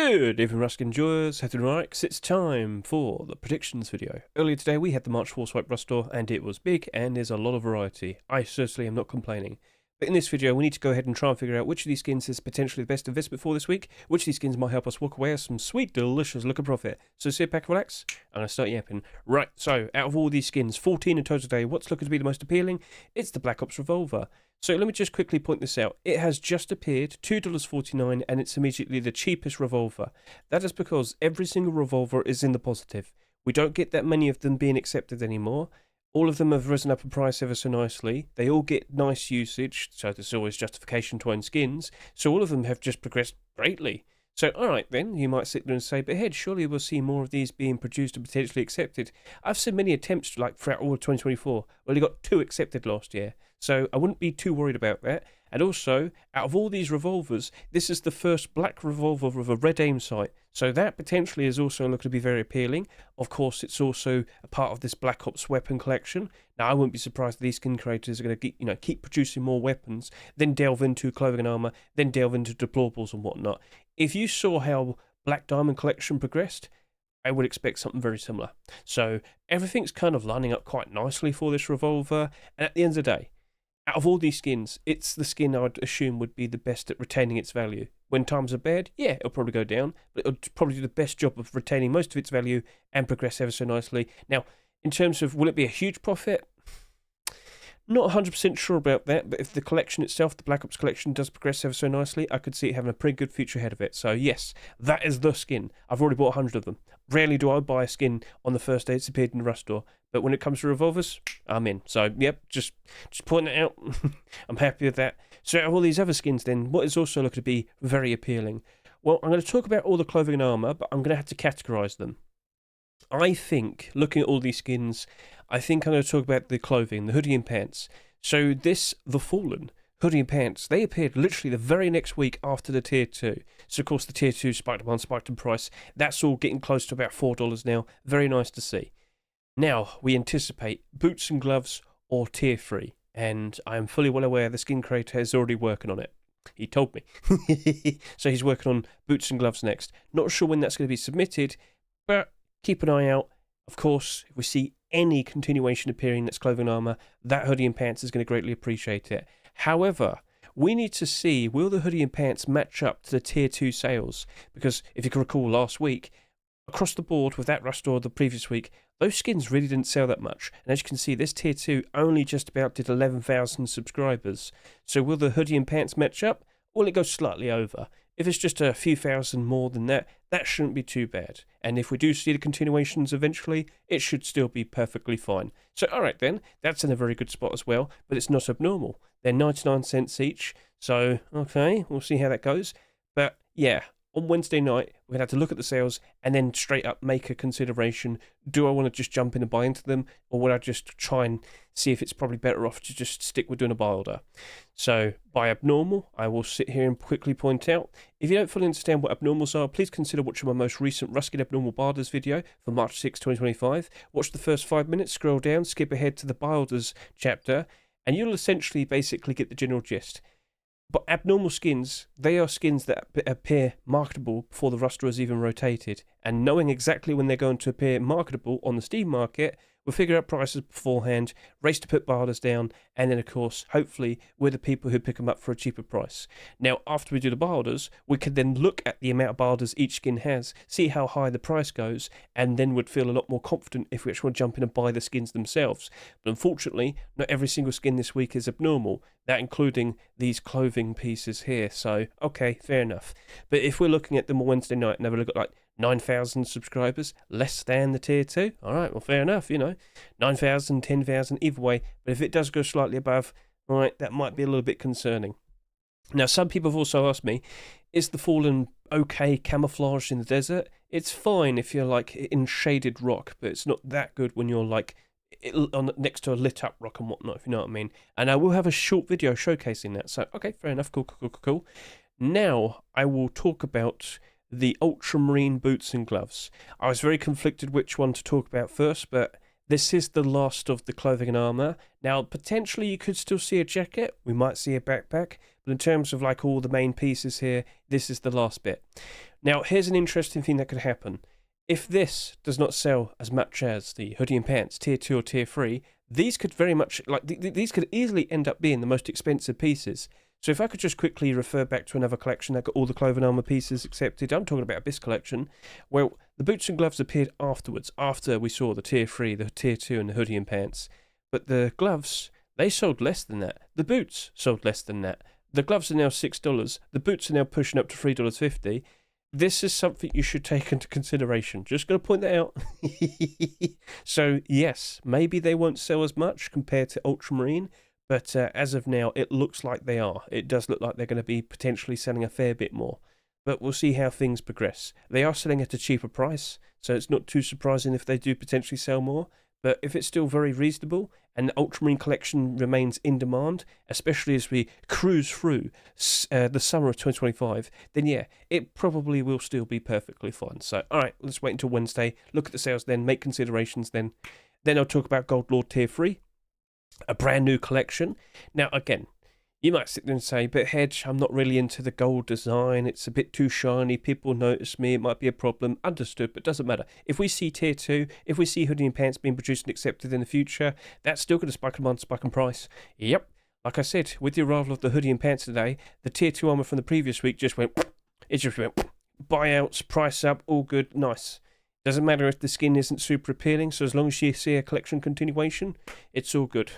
Good evening, Ruskin enjoyers, Heterodynamics. It's time for the predictions video. Earlier today we had the March 4 Swipe Rust Store, and it was big and there's a lot of variety. I certainly am not complaining. But in this video we need to go ahead and try and figure out which of these skins is potentially the best investment for this week, which of these skins might help us walk away with some sweet, delicious looking profit. So sit back, relax, I'm going to start yapping. Right, so out of all these skins, 14 in total today, what's looking to be the most appealing? It's the Black Ops Revolver. So let me just quickly point this out. It has just appeared, $2.49, and it's immediately the cheapest revolver. That is because every single revolver is in the positive. We don't get that many of them being accepted anymore. All of them have risen up in price ever so nicely. They all get nice usage, so there's always justification to own skins. So all of them have just progressed greatly. So, alright then, you might sit there and say, but Hedge, surely we'll see more of these being produced and potentially accepted. I've seen many attempts, like throughout all of 2024. Well, you got 2 accepted last year. So I wouldn't be too worried about that. And also, out of all these revolvers, this is the first black revolver with a red aim sight. So that potentially is also looking to be very appealing. Of course, it's also a part of this Black Ops weapon collection. Now, I wouldn't be surprised if these skin creators are going to keep producing more weapons, then delve into clothing and armor, then delve into deplorables and whatnot. If you saw how Black Diamond Collection progressed, I would expect something very similar. So everything's kind of lining up quite nicely for this revolver. And at the end of the day, out of all these skins, it's the skin I would assume would be the best at retaining its value. When times are bad, yeah, it'll probably go down, but it'll probably do the best job of retaining most of its value and progress ever so nicely. Now, in terms of will it be a huge profit? Not 100% sure about that, but if the collection itself, the Black Ops collection, does progress ever so nicely, I could see it having a pretty good future ahead of it. So yes, that is the skin. I've already bought 100 of them. Rarely do I buy a skin on the first day it's appeared in the Rust Store, but when it comes to revolvers, I'm in. So yep, just pointing it out. I'm happy with that. So out of all these other skins then, what is also looking to be very appealing? Well, I'm going to talk about all the clothing and armor, but I'm going to have to categorize them. I think, looking at all these skins, I think I'm going to talk about the clothing, the hoodie and pants. So this, the Fallen, hoodie and pants, they appeared literally the very next week after the Tier 2. So of course the Tier 2 spiked one, spiked in price. That's all getting close to about $4 now. Very nice to see. Now, we anticipate boots and gloves or Tier 3. And I am fully well aware the skin creator is already working on it. He told me. So he's working on boots and gloves next. Not sure when that's going to be submitted, but keep an eye out. Of course, if we see any continuation appearing that's clothing and armor, that hoodie and pants is going to greatly appreciate it. However, we need to see, will the hoodie and pants match up to the Tier 2 sales? Because if you can recall last week, across the board with that Rust Store the previous week, those skins really didn't sell that much. And as you can see, this Tier 2 only just about did 11,000 subscribers. So will the hoodie and pants match up? Or will it go slightly over? If it's just a few thousand more than that, that shouldn't be too bad. And if we do see the continuations eventually, it should still be perfectly fine. So alright then, that's in a very good spot as well, but it's not abnormal. They're 99 cents each, so okay, we'll see how that goes. But yeah, on Wednesday night, we're going to have to look at the sales and then straight up make a consideration. Do I want to just jump in and buy into them, or would I just try and see if it's probably better off to just stick with doing a buy order? So, by abnormal, I will sit here and quickly point out, if you don't fully understand what abnormals are, please consider watching my most recent Ruskin Abnormal Buy Orders video for March 6, 2025. Watch the first 5 minutes, scroll down, skip ahead to the buy orders chapter, and you'll essentially basically get the general gist. But abnormal skins, they are skins that appear marketable before the Rust Store is even rotated. And knowing exactly when they're going to appear marketable on the Steam market, we'll figure out prices beforehand, race to put buy orders down, and then of course, hopefully, we're the people who pick them up for a cheaper price. Now, after we do the buy orders, we can then look at the amount of buy orders each skin has, see how high the price goes, and then would feel a lot more confident if we actually want to jump in and buy the skins themselves. But unfortunately, not every single skin this week is abnormal, that including these clothing pieces here. So, okay, fair enough. But if we're looking at them on Wednesday night and have a look at like 9,000 subscribers, less than the Tier 2. Alright, well fair enough, 9,000, 10,000, either way. But if it does go slightly above, alright, that might be a little bit concerning. Now, some people have also asked me, is the Fallen okay camouflaged in the desert? It's fine if you're like in shaded rock, but it's not that good when you're like next to a lit up rock and whatnot, if you know what I mean. And I will have a short video showcasing that. So, okay, fair enough, cool. Now, I will talk about the Ultramarine boots and gloves. I was very conflicted which one to talk about first, but this is the last of the clothing and armor. Now, potentially you could still see a jacket. We might see a backpack. But in terms of like all the main pieces here, this is the last bit. Now, here's an interesting thing that could happen. If this does not sell as much as the hoodie and pants, tier 2 or tier 3, these could very much, these could easily end up being the most expensive pieces. So if I could just quickly refer back to another collection that got all the clothing armor pieces accepted, I'm talking about this collection. Well, the boots and gloves appeared afterwards, after we saw the tier 3, the tier 2 and the hoodie and pants. But the gloves, they sold less than that. The boots sold less than that. The gloves are now $6. The boots are now pushing up to $3.50. This is something you should take into consideration. Just going to point that out. So, yes, maybe they won't sell as much compared to Ultramarine, but as of now, it looks like they are. It does look like they're going to be potentially selling a fair bit more. But we'll see how things progress. They are selling at a cheaper price, so it's not too surprising if they do potentially sell more. But if it's still very reasonable and the Ultramarine collection remains in demand, especially as we cruise through the summer of 2025, then yeah, it probably will still be perfectly fine. So, all right, let's wait until Wednesday, look at the sales then, make considerations then. Then I'll talk about Gold Lord Tier 3, a brand new collection. Now, again, you might sit there and say, but Hedge, I'm not really into the gold design. It's a bit too shiny. People notice me. It might be a problem. Understood, but doesn't matter. If we see tier 2, if we see hoodie and pants being produced and accepted in the future, that's still going to spike in spike in price. Yep. Like I said, with the arrival of the hoodie and pants today, the tier 2 armor from the previous week just went, it just went, buyouts, price up, all good, nice. Doesn't matter if the skin isn't super appealing, so as long as you see a collection continuation, it's all good.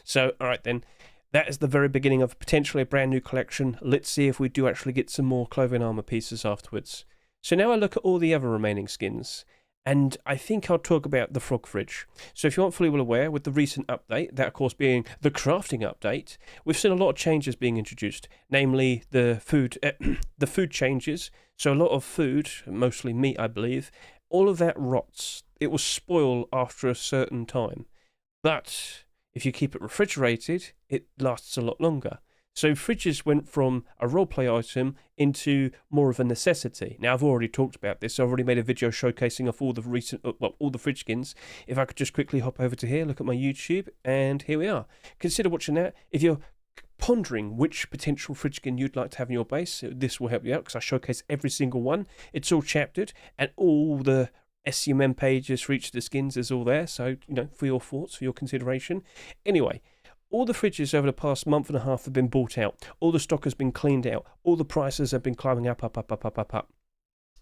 So, all right then. That is the very beginning of potentially a brand new collection. Let's see if we do actually get some more clothing armor pieces afterwards. So now I look at all the other remaining skins, and I think I'll talk about the frog fridge. So if you aren't fully well aware, with the recent update, that of course being the crafting update, we've seen a lot of changes being introduced, namely the food changes. So a lot of food, mostly meat I believe, all of that rots. It will spoil after a certain time. But if you keep it refrigerated, it lasts a lot longer. So fridges went from a roleplay item into more of a necessity. Now, I've already talked about this. I've already made a video showcasing off all the recent, all the fridge skins. If I could just quickly hop over to here, look at my YouTube, and here we are. Consider watching that. If you're pondering which potential fridge skin you'd like to have in your base, this will help you out because I showcase every single one. It's all chaptered, and all the SCMM pages for each of the skins is all there, so, you know, for your thoughts, for your consideration. Anyway, all the fridges over the past month and a half have been bought out. All the stock has been cleaned out. All the prices have been climbing up.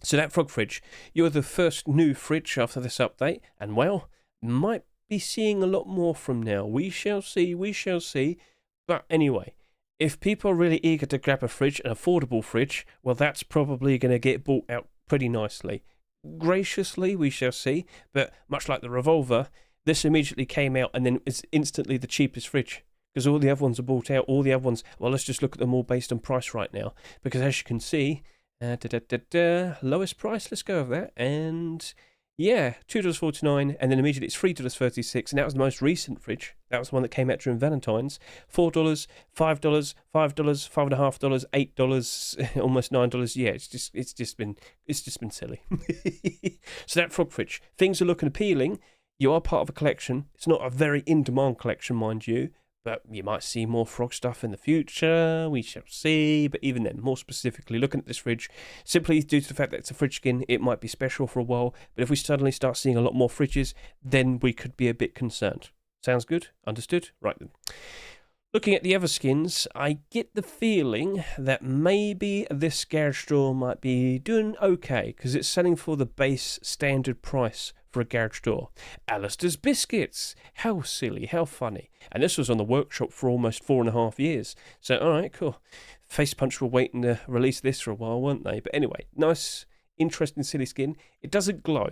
So that frog fridge, you're the first new fridge after this update, and well, might be seeing a lot more from now. We shall see. But anyway, if people are really eager to grab a fridge, an affordable fridge, well, that's probably going to get bought out pretty nicely. Graciously, we shall see, but much like the Revolver, this immediately came out and then it's instantly the cheapest fridge because all the other ones are bought out. All the other ones, well, let's just look at them all based on price right now, because as you can see, lowest price, let's go over that, and yeah, $2.49, and then immediately it's $3.36, and that was the most recent fridge. That was the one that came out during Valentine's. $4, $5, $5, $5.50, $8, almost $9. Yeah, it's just been silly. So that frog fridge, things are looking appealing. You are part of a collection. It's not a very in-demand collection, mind you, but you might see more frog stuff in the future. We shall see. But even then, more specifically, looking at this fridge, simply due to the fact that it's a fridge skin, it might be special for a while. But if we suddenly start seeing a lot more fridges, then we could be a bit concerned. Sounds good? Understood? Right then. Looking at the other skins, I get the feeling that maybe this garage door might be doing okay, because it's selling for the base standard price for a garage door. Alistair's Biscuits. How silly, how funny. And this was on the workshop for almost 4.5 years. So, alright, cool. Face Punch were waiting to release this for a while, weren't they? But anyway, nice, interesting, silly skin. It doesn't glow,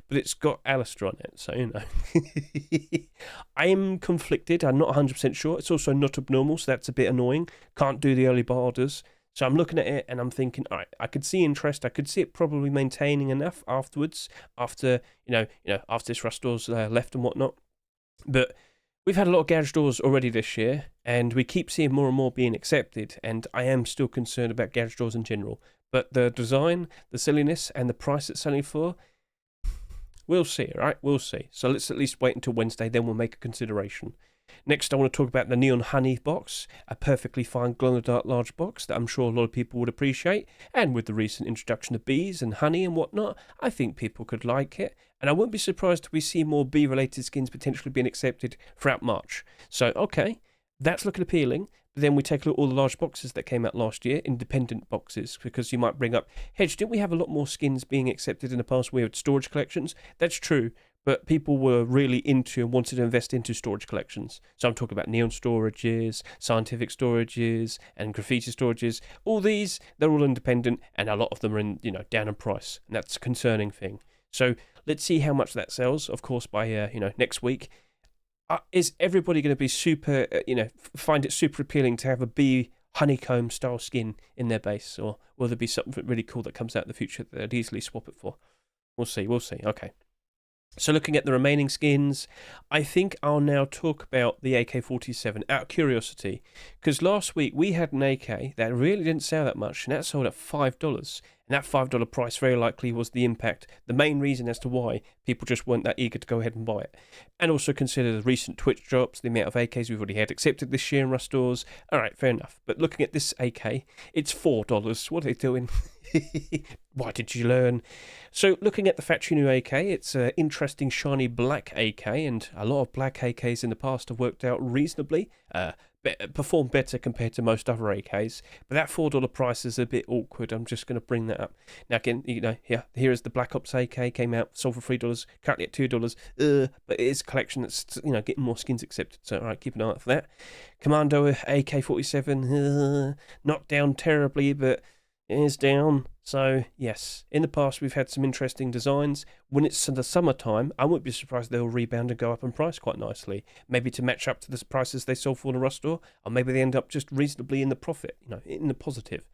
but it's got Alistair on it, so, you know. I am conflicted. I'm not 100% sure. It's also not abnormal, so that's a bit annoying. Can't do the early borders. So I'm looking at it and I'm thinking, all right, I could see interest. I could see it probably maintaining enough afterwards, after after this rust door's left and whatnot. But we've had a lot of garage doors already this year, and we keep seeing more and more being accepted. And I am still concerned about garage doors in general. But the design, the silliness, and the price it's selling for, We'll see, all right? We'll see. So let's at least wait until Wednesday, then we'll make a consideration. Next, I want to talk about the Neon Honey box, a perfectly fine glow-in-the-dark large box that I'm sure a lot of people would appreciate. And with the recent introduction of bees and honey and whatnot, I think people could like it. And I wouldn't be surprised if we see more bee-related skins potentially being accepted throughout March. So, okay, that's looking appealing. But then we take a look at all the large boxes that came out last year, independent boxes, because you might bring up, Hedge, didn't we have a lot more skins being accepted in the past? We had storage collections. That's true. But people were really into and wanted to invest into storage collections. So I'm talking about neon storages, scientific storages, and graffiti storages. All these, they're all independent, and a lot of them are in, down in price, and that's a concerning thing. So let's see how much that sells. Of course, by next week. Is everybody going to be super, find it super appealing to have a bee honeycomb style skin in their base, or will there be something really cool that comes out in the future that they'd easily swap it for? We'll see. Okay. So looking at the remaining skins, I think I'll now talk about the AK-47 out of curiosity, because last week we had an AK that really didn't sell that much, and that sold at $5. And that $5 price very likely was the impact, the main reason as to why people just weren't that eager to go ahead and buy it. And also consider the recent Twitch drops, the amount of AKs we've already had accepted this year in Rust stores. Alright, fair enough. But looking at this AK, it's $4. What are they doing? Why did you learn? So looking at the factory new AK, it's an interesting shiny black AK, and a lot of black AKs in the past have worked out reasonably, performed better compared to most other AKs, but that $4 price is a bit awkward. I'm just going to bring that up. Now again, here is the Black Ops AK, came out, sold for $3, currently at $2, but it is a collection that's, getting more skins accepted, so alright, keep an eye out for that. Commando AK-47, not down terribly, but it is down. So yes, in the past we've had some interesting designs. When it's in the summertime, I wouldn't be surprised they'll rebound and go up in price quite nicely. Maybe to match up to the prices they sold for in the Rust store, or maybe they end up just reasonably in the profit, in the positive.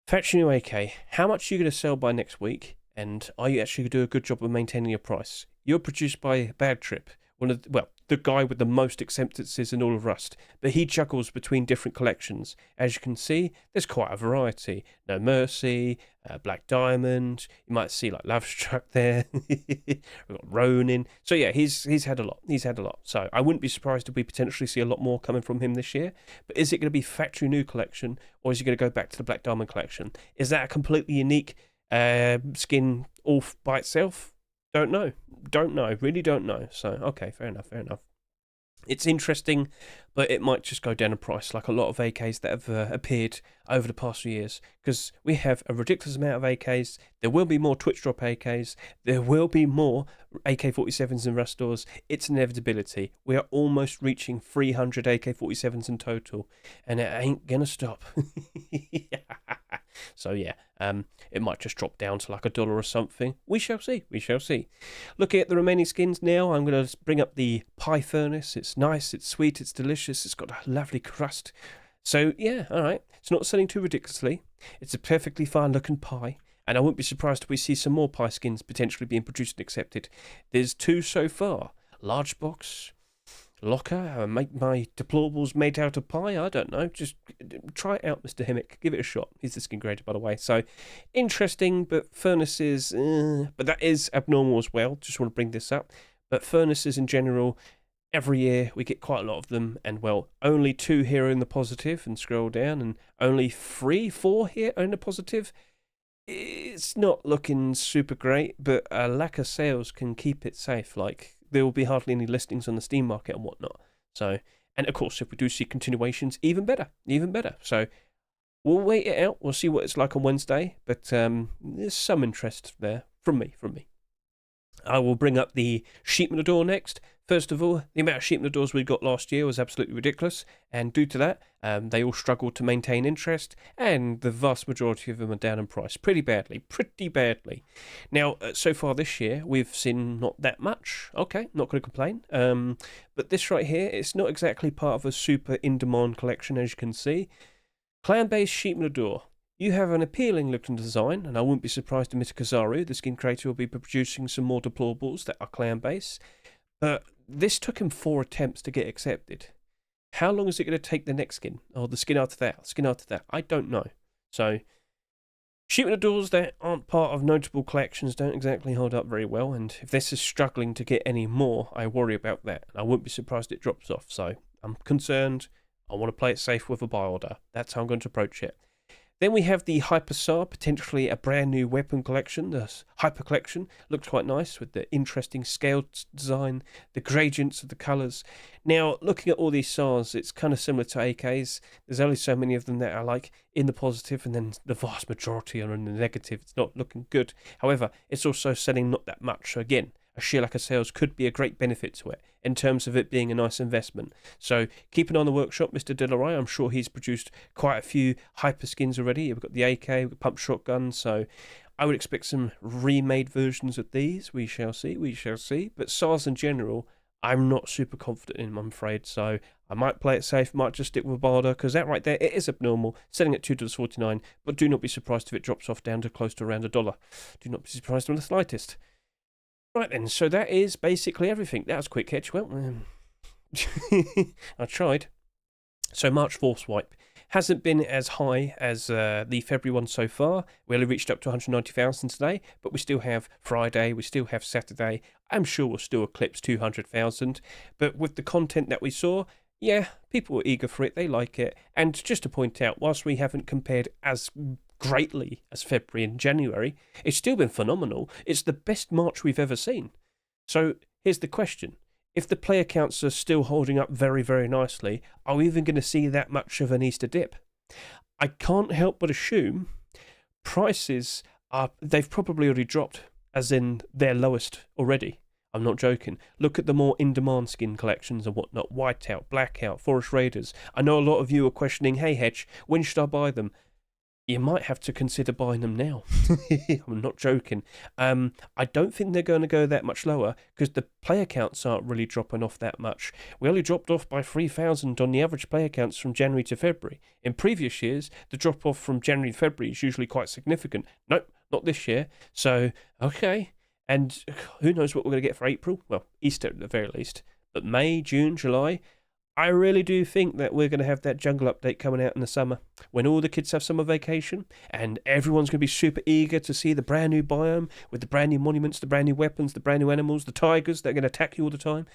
Factory new AK, how much are you going to sell by next week? And are you actually going to do a good job of maintaining your price? You're produced by Bad Trip, the guy with the most acceptances in all of Rust, but he juggles between different collections. As you can see, there's quite a variety. No Mercy, Black Diamond, you might see like Love Struck there, we've got Ronin. So yeah, he's had a lot. So I wouldn't be surprised if we potentially see a lot more coming from him this year. But is it going to be factory new collection, or is he going to go back to the Black Diamond collection? Is that a completely unique skin all by itself? Don't know, really don't know. So, okay, fair enough. It's interesting, but it might just go down in price like a lot of AKs that have appeared over the past few years, because we have a ridiculous amount of AKs. There will be more Twitch drop AKs. There will be more AK-47s in Rust stores. It's an inevitability. We are almost reaching 300 AK-47s in total, and it ain't going to stop. So yeah, it might just drop down to like $1 or something. We shall see. Looking at the remaining skins now, I'm going to bring up the pie furnace. It's nice, it's sweet, it's delicious, it's got a lovely crust. So yeah, alright, it's not selling too ridiculously. It's a perfectly fine looking pie, and I wouldn't be surprised if we see some more pie skins potentially being produced and accepted. There's 2 so far. Large box, locker, make my deplorables made out of pie. I don't know, just try it out, Mr. Himmick, give it a shot. He's the skin grader, by the way. So interesting, but furnaces, but that is abnormal as well. Just want to bring this up. But furnaces in general, every year we get quite a lot of them, and well, only 2 here are in the positive, and scroll down, and only 3, 4 here are in the positive. It's not looking super great, but a lack of sales can keep it safe. Like, there will be hardly any listings on the Steam market and whatnot. So, and of course, if we do see continuations, even better. So, we'll wait it out. We'll see what it's like on Wednesday. But there's some interest there from me. I will bring up the sheep in the door next. First of all, the amount of sheep in the doors we got last year was absolutely ridiculous, and due to that, they all struggled to maintain interest, and the vast majority of them are down in price pretty badly. Now, so far this year, we've seen not that much. Okay, not going to complain. But this right here, it's not exactly part of a super in-demand collection, as you can see. Clan-based sheep in the door. You have an appealing looking design, and I wouldn't be surprised if Mr. Kazaru, the skin creator, will be producing some more deplorables that are clan-based. But this took him 4 attempts to get accepted. How long is it going to take the next skin? Or the skin after that? I don't know. So, Shooting doors that aren't part of notable collections don't exactly hold up very well, and if this is struggling to get any more, I worry about that. I wouldn't be surprised it drops off, so I'm concerned. I want to play it safe with a buy order. That's how I'm going to approach it. Then we have the Hyper SAR, potentially a brand new weapon collection. The Hyper Collection looks quite nice with the interesting scale design, the gradients of the colours. Now, looking at all these SARs, it's kind of similar to AKs. There's only so many of them that are like in the positive, and then the vast majority are in the negative. It's not looking good. However, it's also selling not that much. So again, a sheer lack of sales could be a great benefit to it in terms of it being a nice investment. So keep an eye on the workshop, Mr. Delaray. I'm sure he's produced quite a few hyper skins already. We've got the AK, we've got pump shotgun, so I would expect some remade versions of these. We shall see, we shall see. But SARS in general, I'm not super confident in, I'm afraid. So I might play it safe, might just stick with Barda, because that right there, it is abnormal, selling at $2.49, but do not be surprised if it drops off down to close to around $1. Do not be surprised in the slightest. Right then, so that is basically everything. That was quick, Hedge. Well, I tried. So March Force Wipe hasn't been as high as the February one so far. We only reached up to 190,000 today, but we still have Friday, we still have Saturday. I'm sure we'll still eclipse 200,000. But with the content that we saw, yeah, people were eager for it, they like it. And just to point out, whilst we haven't compared as greatly as February and January, it's still been phenomenal. It's the best March we've ever seen. So here's the question. If the player counts are still holding up very, very nicely, are we even going to see that much of an Easter dip? I can't help but assume prices they've probably already dropped, as in their lowest already. I'm not joking. Look at the more in-demand skin collections and whatnot. Whiteout, Blackout, Forest Raiders. I know a lot of you are questioning, hey Hedge, when should I buy them? You might have to consider buying them now. I'm not joking. I don't think they're going to go that much lower because the player counts aren't really dropping off that much. We only dropped off by 3,000 on the average player counts from January to February. In previous years, the drop off from January to February is usually quite significant. Nope, not this year. So, okay. And who knows what we're going to get for April? Well, Easter at the very least. But May, June, July, I really do think that we're going to have that jungle update coming out in the summer when all the kids have summer vacation and everyone's going to be super eager to see the brand new biome with the brand new monuments, the brand new weapons, the brand new animals, the tigers that are going to attack you all the time.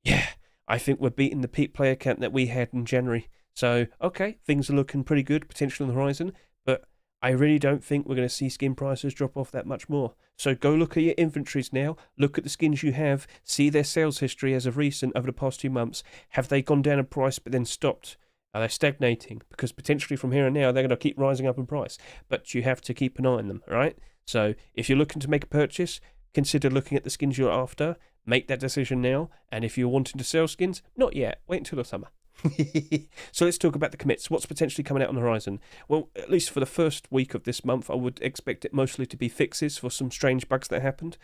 Yeah, I think we're beating the peak player count that we had in January. So, okay, things are looking pretty good, potentially on the horizon, but I really don't think we're going to see skin prices drop off that much more. So go look at your inventories now, look at the skins you have, see their sales history as of recent over the past 2 months. Have they gone down in price but then stopped? Are they stagnating? Because potentially from here on now they're going to keep rising up in price. But you have to keep an eye on them, right? So if you're looking to make a purchase, consider looking at the skins you're after, make that decision now. And if you're wanting to sell skins, not yet, wait until the summer. So let's talk about the commits. What's potentially coming out on the horizon? Well, at least for the first week of this month, I would expect it mostly to be fixes for some strange bugs that happened.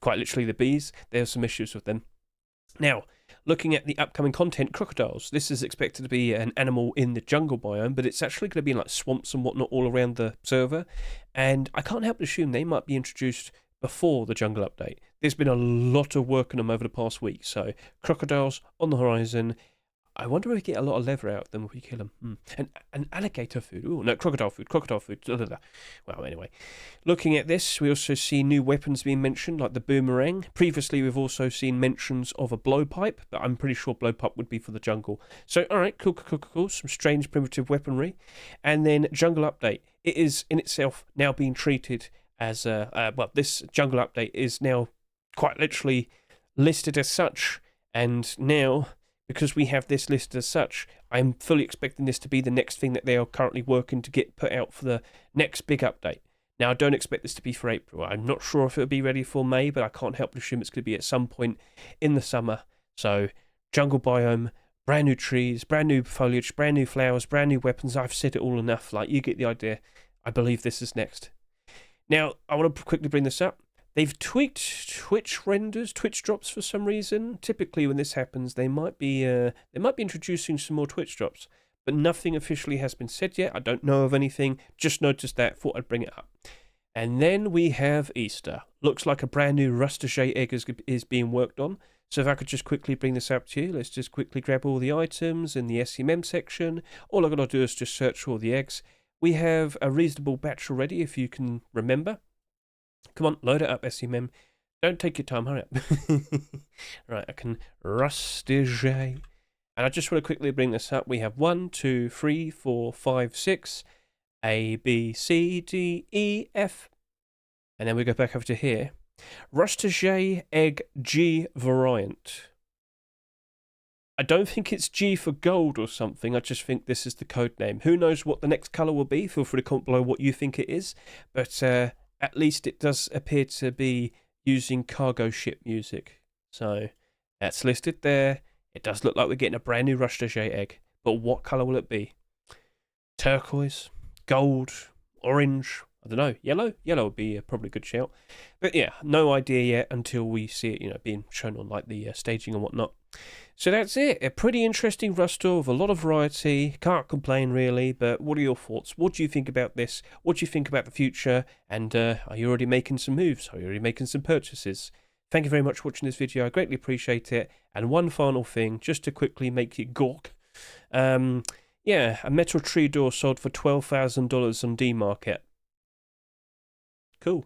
Quite literally the bees. There's some issues with them. Now, looking at the upcoming content, crocodiles. This is expected to be an animal in the jungle biome, but it's actually going to be in like swamps and whatnot all around the server. And I can't help but assume they might be introduced before the jungle update. There's been a lot of work on them over the past week. So crocodiles on the horizon. I wonder if we get a lot of leather out of them if we kill them. And alligator food. Ooh, no, crocodile food. Well, anyway. Looking at this, we also see new weapons being mentioned, like the boomerang. Previously, we've also seen mentions of a blowpipe, but I'm pretty sure blowpipe would be for the jungle. So, alright, cool. Some strange primitive weaponry. And then jungle update. It is in itself now being treated as this jungle update is now quite literally listed as such. And now, because we have this listed as such, I'm fully expecting this to be the next thing that they are currently working to get put out for the next big update. Now, I don't expect this to be for April. I'm not sure if it'll be ready for May, but I can't help but assume it's going to be at some point in the summer. So, jungle biome, brand new trees, brand new foliage, brand new flowers, brand new weapons. I've said it all enough. Like, you get the idea. I believe this is next. Now, I want to quickly bring this up. They've tweaked Twitch renders, Twitch drops for some reason. Typically, when this happens, they might be introducing some more Twitch drops, but nothing officially has been said yet. I don't know of anything. Just noticed that. Thought I'd bring it up. And then we have Easter. Looks like a brand new RUSTIGE egg is being worked on. So if I could just quickly bring this up to you, let's just quickly grab all the items in the SMM section. All I've got to do is just search for all the eggs. We have a reasonable batch already, if you can remember. Come on, load it up, SMM. Don't take your time, hurry up. Right, I can rustige. And I just want to quickly bring this up. We have 1, 2, 3, 4, 5, 6, A, B, C, D, E, F. And then we go back over to here. Rustige Egg G variant. I don't think it's G for gold or something. I just think this is the code name. Who knows what the next colour will be? Feel free to comment below what you think it is. But at least it does appear to be using cargo ship music. So that's listed there. It does look like we're getting a brand new Rustige egg. But what colour will it be? Turquoise? Gold? Orange? I don't know. Yellow? Yellow would be probably a good shout. But yeah, no idea yet until we see it, being shown on like the staging and whatnot. So that's it. A pretty interesting Rustor with a lot of variety. Can't complain really, but what are your thoughts? What do you think about this? What do you think about the future? And are you already making some moves? Are you already making some purchases? Thank you very much for watching this video. I greatly appreciate it. And one final thing, just to quickly make you gawk. Yeah, a metal tree door sold for $12,000 on D-Market. Cool.